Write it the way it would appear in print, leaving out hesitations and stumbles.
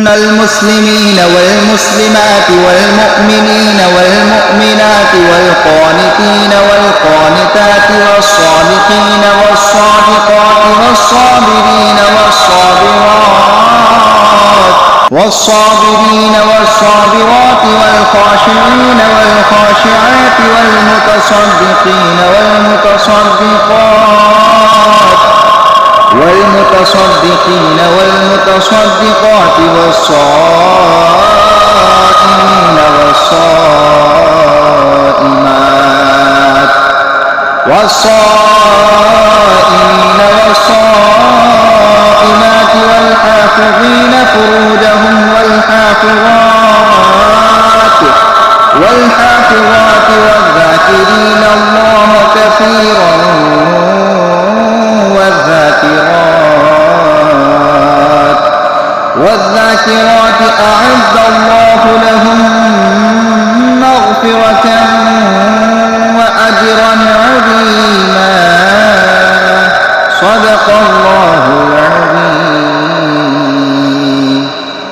المسلمين والمسلمات والمؤمنين والمؤمنات والقانتين والقانتات والصادقين والصادقات والصابرين والصابرات والخاشعين والخاشعات والمتصدقين والمتصدقات والصائمين والصائمات والحافظين فروجهم والحافظات والذاكرين الله كثيرا والذاكرات أعد الله لهم مغفرة وأجرا عظيما. صدق الله العظيم.